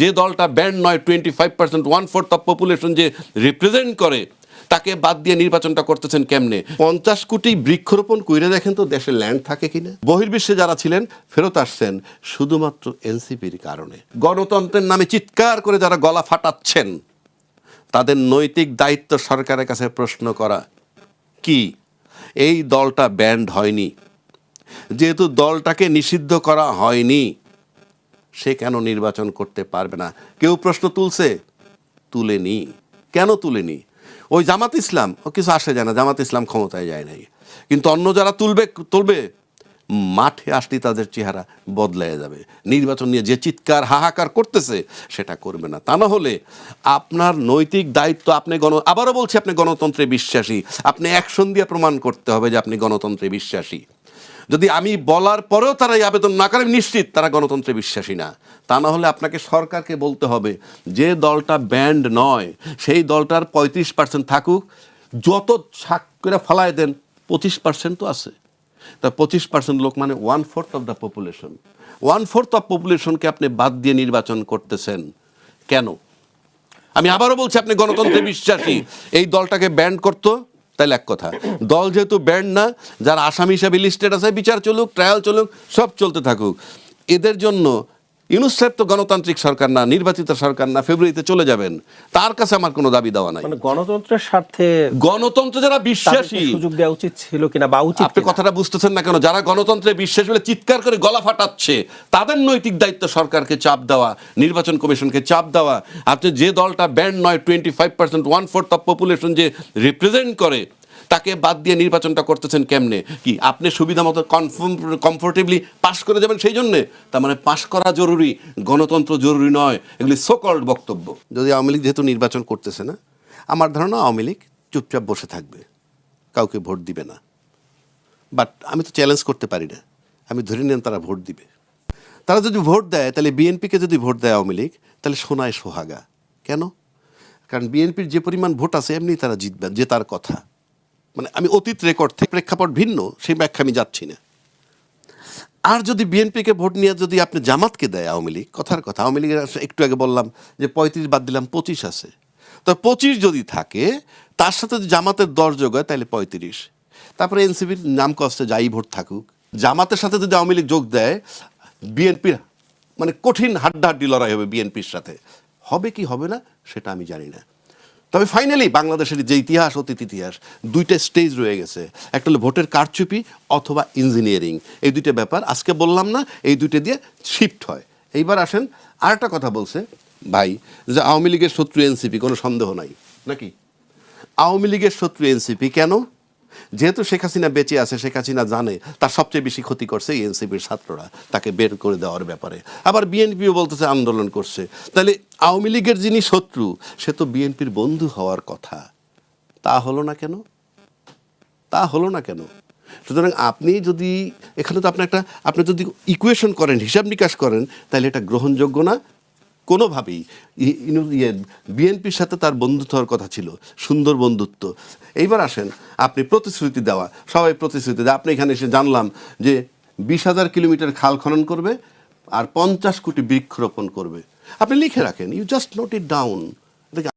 যে দলটা ব্যান্ড নয় 25%, 1/4 অফ পপুলেশন যে রিপ্রেজেন্ট করে, তাকে বাদ দিয়ে নির্বাচনটা করতেছেন কেমনে? 50 কোটি বৃক্ষরোপণ কইরে দেখেন তো দেশে ল্যান্ড থাকে কিনা। বহির্বিশ্বে যারা ছিলেন ফেরত আসছেন শুধুমাত্র এনসিপির কারণে। গণতন্ত্রের নামে চিৎকার করে যারা গলা ফাটাচ্ছেন তাদের নৈতিক দায়িত্ব সরকারের কাছে প্রশ্ন করা। কি এই দলটা ব্যান্ড হয়নি, যেহেতু দলটাকে নিষিদ্ধ করা হয়নি, সে কেন নির্বাচন করতে পারবে না? কেউ প্রশ্ন তুলছে? তুলেনি। কেন তুলেনি? ওই জামাত ইসলাম ও কিছু আসে যায় না, জামাত ইসলাম ক্ষমতায় যায় নাই, কিন্তু অন্য যারা তুলবে মাঠে আসলে তাদের চেহারা বদলায় যাবে। নির্বাচন নিয়ে যে চিৎকার হাহাকার করতেছে সেটা করবে না। তা না হলে আপনার নৈতিক দায়িত্ব, আপনি আবারও বলছি, আপনি গণতন্ত্রে বিশ্বাসী, আপনি অ্যাকশন দিয়ে প্রমাণ করতে হবে যে আপনি গণতন্ত্রে বিশ্বাসী। যদি আমি বলার পরেও তারা এই আবেদন না করে, নিশ্চিত তারা গণতন্ত্রে বিশ্বাসী না। তা না হলে আপনাকে সরকারকে বলতে হবে যে দলটা ব্যান্ড নয় সেই দলটার 35% থাকুক, যত ছাক করে ফলায় দেন 25% তো আছে। তা 25% লোক মানে 1/4 অফ দ্য পপুলেশন। 1/4 অফ পপুলেশনকে আপনি বাদ দিয়ে নির্বাচন করতেছেন কেন? আমি আবারও বলছি, আপনি গণতন্ত্রে বিশ্বাসী, এই দলটাকে ব্যান্ড করতো তাহলে এক কথা। দল যেহেতু ব্যান্ড না, যারা আসামি হিসাবে লিস্টেড আছে বিচার চলুক, ট্রায়াল চলুক, সব চলতে থাকুক। এদের জন্য ইউনূস সাহেব তো গণতান্ত্রিক সরকার না, নির্বাচিত সরকার না, ফেব্রুয়ারিতে চলে যাবেন, তার কাছে আমার কোনো দাবি দেওয়া নাই। মানে গণতন্ত্রের স্বার্থে গণতন্ত্র যারা বিশ্বাসী সুযোগ দেওয়া উচিত ছিল কিনা বা উচিত, আপনি কথাটা বুঝতেছেন না কেন? যারা গণতন্ত্রে বিশ্বাস বলে চিৎকার করে গলা ফাটাচ্ছে তাদের নৈতিক দায়িত্ব সরকারকে চাপ দেওয়া, নির্বাচন কমিশনকে চাপ দেওয়া। আপনি যে দলটা ব্যান্ড নয় 25%, 1/4 অফ পপুলেশন যে রিপ্রেজেন্ট করে, তাকে বাদ দিয়ে নির্বাচনটা করতেছেন কেমনে? কি আপনি সুবিধা মতো কমফোর্টেবলি পাশ করে যাবেন সেই জন্যে? তার মানে পাশ করা জরুরি, গণতন্ত্র জরুরি নয়, এগুলি সোকল্ড বক্তব্য। যদি আওয়ামী লীগ যেহেতু নির্বাচন করতেছে না, আমার ধারণা আওয়ামী লীগ চুপচাপ বসে থাকবে, কাউকে ভোট দিবে না। বাট আমি তো চ্যালেঞ্জ করতে পারি না, আমি ধরে নেন তারা ভোট দিবে। তারা যদি ভোট দেয় তাহলে বিএনপিকে যদি ভোট দেয় আওয়ামী লীগ, তাহলে সোনায় সোহাগা। কেন? কারণ বিএনপির যে পরিমাণ ভোট আছে এমনি তারা জিতবে, জেতার কথা। মানে আমি অতীত রেকর্ড থেকে, প্রেক্ষাপট ভিন্ন, সেই ব্যাখ্যা আমি যাচ্ছি না। আর যদি বিএনপিকে ভোট নিয়ে যদি আপনি জামাতকে দেয় আওয়ামী লীগ, কথার কথা, আওয়ামী লীগের একটু আগে বললাম যে 35 বাদ দিলাম 25 আছে, তো 25 যদি থাকে তার সাথে যদি জামাতের 10 যোগ হয় তাহলে 35। তারপরে এনসিপির নাম কষ্টে যাই ভোট থাকুক, জামাতের সাথে যদি আওয়ামী লীগ যোগ দেয়, বিএনপির মানে কঠিন হাড্ডাহাড্ডি লড়াই হবে বিএনপির সাথে। হবে কি হবে না সেটা আমি জানি না। তবে ফাইনালি বাংলাদেশের যে ইতিহাস, অতীত ইতিহাস, দুইটা স্টেজ রয়ে গেছে। একটা হলো ভোটের কারচুপি অথবা ইঞ্জিনিয়ারিং, এই দুইটা ব্যাপার আজকে বললাম না, এই দুইটা দিয়ে শিফট হয়। এইবার আসেন আরেকটা কথা বলছে ভাই, যে আওয়ামী লীগের শত্রু এনসিপি, কোনো সন্দেহ নাই নাকি? আওয়ামী লীগের শত্রু এনসিপি কেন? যেহেতু শেখ হাসিনা বেঁচে আছে, শেখ হাসিনা জানে তার সবচেয়ে বেশি ক্ষতি করছে এই এনসিপির ছাত্ররা, তাকে বের করে দেওয়ার ব্যাপারে। আবার বিএনপিও বলতেছে আন্দোলন করছে। তাহলে আওয়ামী লীগের যিনি শত্রু সে তো বিএনপির বন্ধু হওয়ার কথা, তা হলো না কেন? তা হলো না কেন? সুতরাং আপনি যদি এখানে তো আপনি যদি ইকুয়েশন করেন, হিসাব নিকাশ করেন, তাহলে এটা গ্রহণযোগ্য না কোনোভাবেই। বিএনপির সাথে তার বন্ধুত্ব হওয়ার কথা ছিল, সুন্দর বন্ধুত্ব। এইবার আসেন আপনি প্রতিশ্রুতি দেওয়া, সবাই প্রতিশ্রুতি দেয়। আপনি এখানে এসে জানলাম যে 20,000 কিলোমিটার খাল খনন করবে আর 50 কোটি বৃক্ষরোপণ করবে। আপনি লিখে রাখেন, you just note it down.